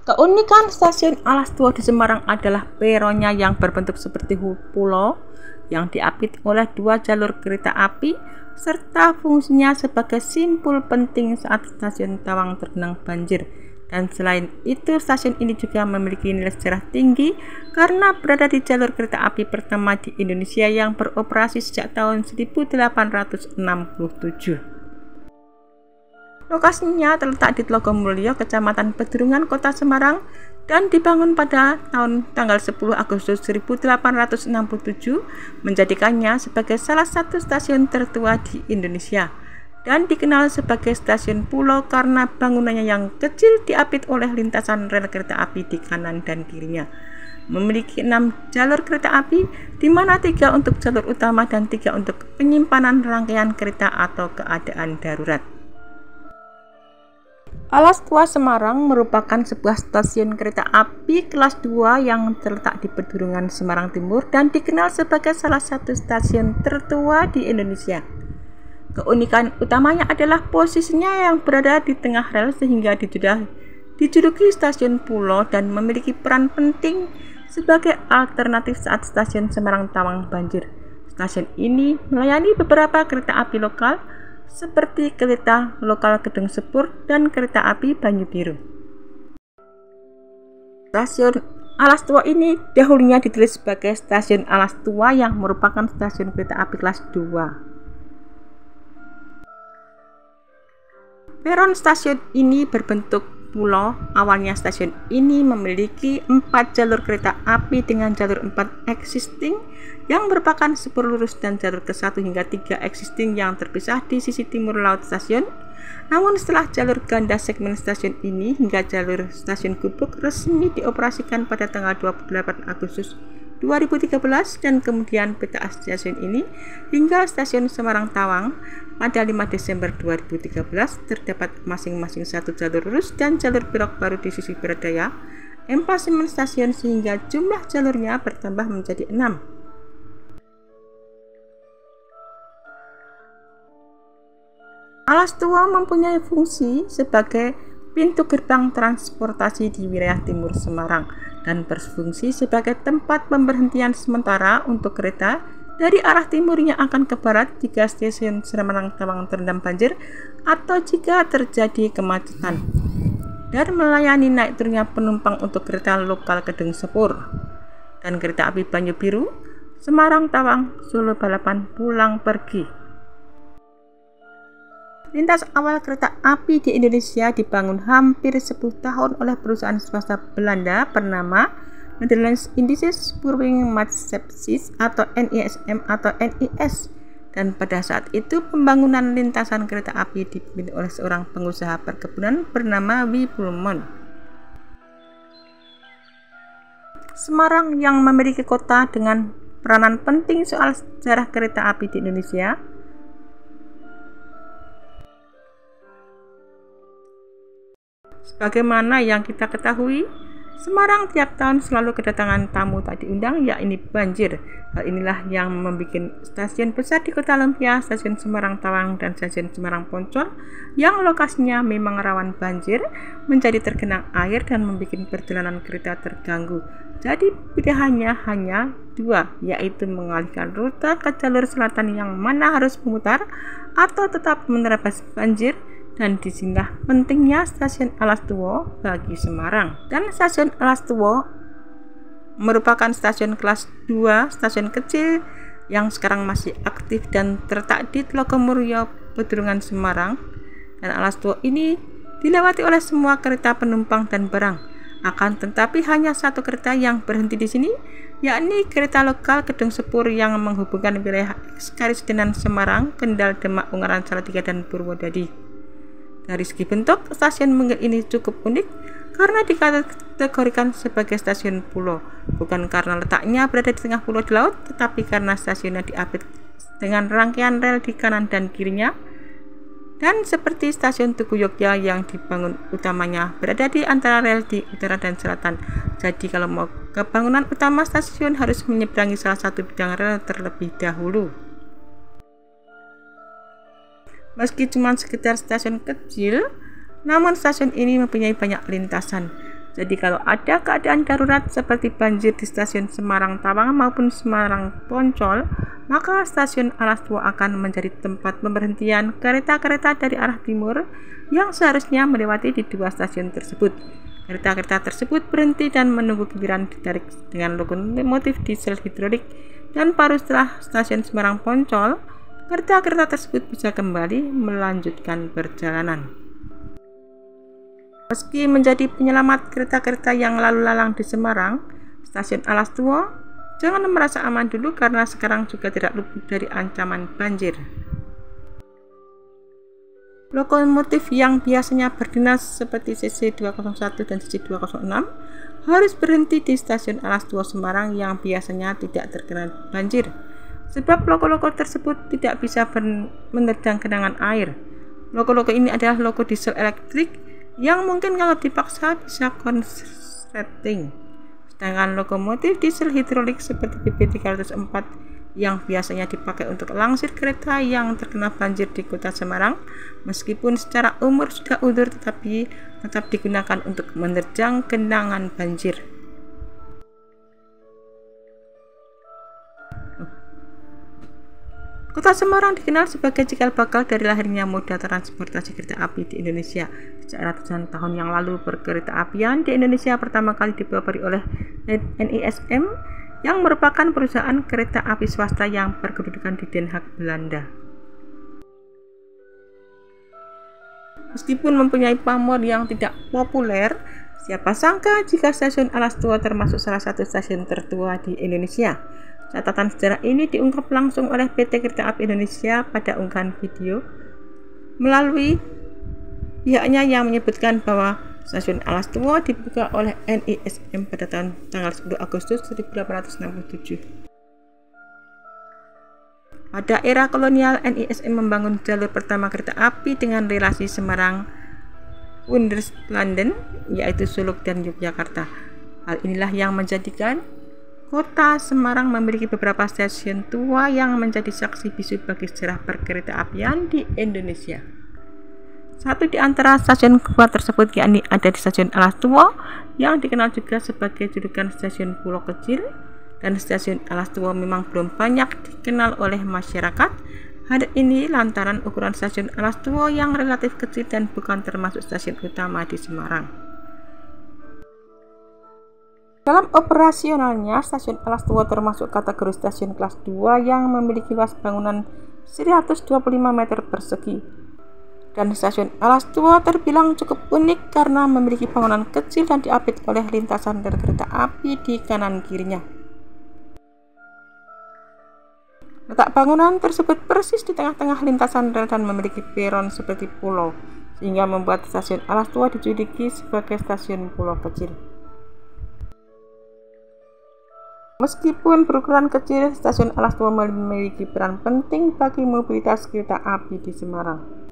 Keunikan stasiun Alas Tua di Semarang adalah peronnya yang berbentuk seperti pulau yang diapit oleh dua jalur kereta api serta fungsinya sebagai simpul penting saat stasiun Tawang tergenang banjir. Dan selain itu, stasiun ini juga memiliki nilai sejarah tinggi karena berada di jalur kereta api pertama di Indonesia yang beroperasi sejak tahun 1867. Lokasinya terletak di Tlogomulyo, Kecamatan Pedurungan, Kota Semarang, dan dibangun pada tanggal 10 Agustus 1867, menjadikannya sebagai salah satu stasiun tertua di Indonesia dan dikenal sebagai stasiun pulau karena bangunannya yang kecil diapit oleh lintasan rel kereta api di kanan dan kirinya. Memiliki 6 jalur kereta api, di mana 3 untuk jalur utama dan 3 untuk penyimpanan rangkaian kereta atau keadaan darurat. Alas Tua Semarang merupakan sebuah stasiun kereta api kelas 2 yang terletak di Pedurungan, Semarang Timur dan dikenal sebagai salah satu stasiun tertua di Indonesia. Keunikan utamanya adalah posisinya yang berada di tengah rel sehingga dijuluki stasiun pulau dan memiliki peran penting sebagai alternatif saat stasiun Semarang Tawang banjir. Stasiun ini melayani beberapa kereta api lokal seperti kereta lokal Gedung Sepur dan kereta api Banyu Biru. Stasiun Alas Tua ini dahulunya ditulis sebagai Stasiun Alas Tua yang merupakan stasiun kereta api kelas 2. Peron stasiun ini berbentuk pulau. Awalnya stasiun ini memiliki 4 jalur kereta api dengan jalur 4 existing yang merupakan sepur lurus dan jalur ke-1 hingga 3 existing yang terpisah di sisi timur laut stasiun. Namun setelah jalur ganda segmen stasiun ini hingga jalur stasiun gubuk resmi dioperasikan pada tanggal 28 Agustus 2013 dan kemudian peta stasiun ini hingga stasiun Semarang Tawang pada 5 Desember 2013 terdapat masing-masing 1 jalur lurus dan jalur belok baru di sisi barat daya emplasemen stasiun sehingga jumlah jalurnya bertambah menjadi 6. Alas Tua mempunyai fungsi sebagai pintu gerbang transportasi di wilayah timur Semarang dan berfungsi sebagai tempat pemberhentian sementara untuk kereta dari arah timur yang akan ke barat jika stasiun Semarang Tawang terendam banjir atau jika terjadi kemacetan, dan melayani naik turunnya penumpang untuk kereta lokal Gedung Sepur dan kereta api Banyu Biru, Semarang Tawang, Solo Balapan, pulang pergi. Lintas awal kereta api di Indonesia dibangun hampir 10 tahun oleh perusahaan swasta Belanda bernama Netherlands Indische Spoorwegmaatschappij atau NISM atau NIS, dan pada saat itu pembangunan lintasan kereta api dipimpin oleh seorang pengusaha perkebunan bernama Wibulmon. Semarang yang memiliki kota dengan peranan penting soal sejarah kereta api di Indonesia. Sebagaimana yang kita ketahui, Semarang tiap tahun selalu kedatangan tamu tak diundang, yakni banjir. Hal inilah yang membuat stasiun besar di Kota Lumpia, Stasiun Semarang Tawang dan Stasiun Semarang Poncol yang lokasinya memang rawan banjir menjadi tergenang air dan membuat perjalanan kereta terganggu. Jadi pilihannya hanya 2, yaitu mengalihkan rute ke jalur selatan yang mana harus memutar atau tetap menerabas banjir. Dan disinilah pentingnya stasiun Alas Tua bagi Semarang. Dan stasiun Alas Tua merupakan stasiun kelas 2, stasiun kecil yang sekarang masih aktif dan terletak di Tlogomulyo, Pedurungan, Semarang. Dan Alas Tua ini dilewati oleh semua kereta penumpang dan barang. Akan tetapi hanya 1 kereta yang berhenti di sini, yakni kereta lokal Gedung Sepur yang menghubungkan wilayah Karisidenan, Semarang, Kendal, Demak, Ungaran, Salatiga, dan Purwodadi. Dari segi bentuk, stasiun Mungil ini cukup unik karena dikategorikan sebagai stasiun pulau, bukan karena letaknya berada di tengah pulau di laut, tetapi karena stasiunnya diapit dengan rangkaian rel di kanan dan kirinya. Dan seperti stasiun Tugu Yogya yang dibangun utamanya berada di antara rel di utara dan selatan. Jadi kalau mau ke bangunan utama stasiun harus menyeberangi salah satu bidang rel terlebih dahulu. Meski cuma sekitar stasiun kecil, namun stasiun ini mempunyai banyak lintasan. Jadi kalau ada keadaan darurat seperti banjir di stasiun Semarang Tawang maupun Semarang Poncol, maka stasiun Alas Tua akan menjadi tempat pemberhentian kereta-kereta dari arah timur yang seharusnya melewati di dua stasiun tersebut. Kereta-kereta tersebut berhenti dan menunggu giliran ditarik dengan lokomotif diesel hidrolik, dan baru setelah stasiun Semarang Poncol, kereta-kereta tersebut bisa kembali melanjutkan perjalanan. Meski menjadi penyelamat kereta-kereta yang lalu lalang di Semarang, stasiun Alas Tua jangan merasa aman dulu karena sekarang juga tidak luput dari ancaman banjir. Lokomotif yang biasanya berdinas seperti CC201 dan CC206 harus berhenti di stasiun Alas Tua Semarang yang biasanya tidak terkena banjir, sebab loko-loko tersebut tidak bisa menerjang genangan air. Loko-loko ini adalah loko diesel elektrik yang mungkin kalau dipaksa bisa konsleting. Sedangkan lokomotif diesel hidrolik seperti BP304 yang biasanya dipakai untuk langsir kereta yang terkena banjir di kota Semarang, meskipun secara umur sudah undur tetapi tetap digunakan untuk menerjang genangan banjir. Kota Semarang dikenal sebagai cikal bakal dari lahirnya moda transportasi kereta api di Indonesia. Sejak ratusan tahun yang lalu, perkereta apian di Indonesia pertama kali dipelopori oleh NISM yang merupakan perusahaan kereta api swasta yang berkedudukan di Den Haag, Belanda. Meskipun mempunyai pamor yang tidak populer, siapa sangka jika stasiun Alas Tua termasuk salah satu stasiun tertua di Indonesia. Catatan sejarah ini diungkap langsung oleh PT Kereta Api Indonesia pada unggahan video melalui pihaknya yang menyebutkan bahwa stasiun Alas Tua dibuka oleh NISM pada tanggal 10 Agustus 1867. Pada era kolonial, NISM membangun jalur pertama kereta api dengan relasi Semarang Wonderlanden, yaitu Solok dan Yogyakarta. Hal inilah yang menjadikan Kota Semarang memiliki beberapa stasiun tua yang menjadi saksi bisu bagi sejarah perkereta apian di Indonesia. Satu di antara stasiun tua tersebut yakni ada di stasiun Alas Tua yang dikenal juga sebagai julukan stasiun Pulau Kecil, dan stasiun Alas Tua memang belum banyak dikenal oleh masyarakat. Hal ini lantaran ukuran stasiun Alas Tua yang relatif kecil dan bukan termasuk stasiun utama di Semarang. Dalam operasionalnya, stasiun Alas Tua termasuk kategori stasiun kelas 2 yang memiliki luas bangunan 125 meter persegi. Dan stasiun Alas Tua terbilang cukup unik karena memiliki bangunan kecil dan diapit oleh lintasan rel kereta api di kanan kirinya. Letak bangunan tersebut persis di tengah-tengah lintasan rel dan memiliki peron seperti pulau, sehingga membuat stasiun Alas Tua dijuluki sebagai stasiun pulau kecil. Meskipun berukuran kecil, stasiun Alas Tua memiliki peran penting bagi mobilitas kereta api di Semarang.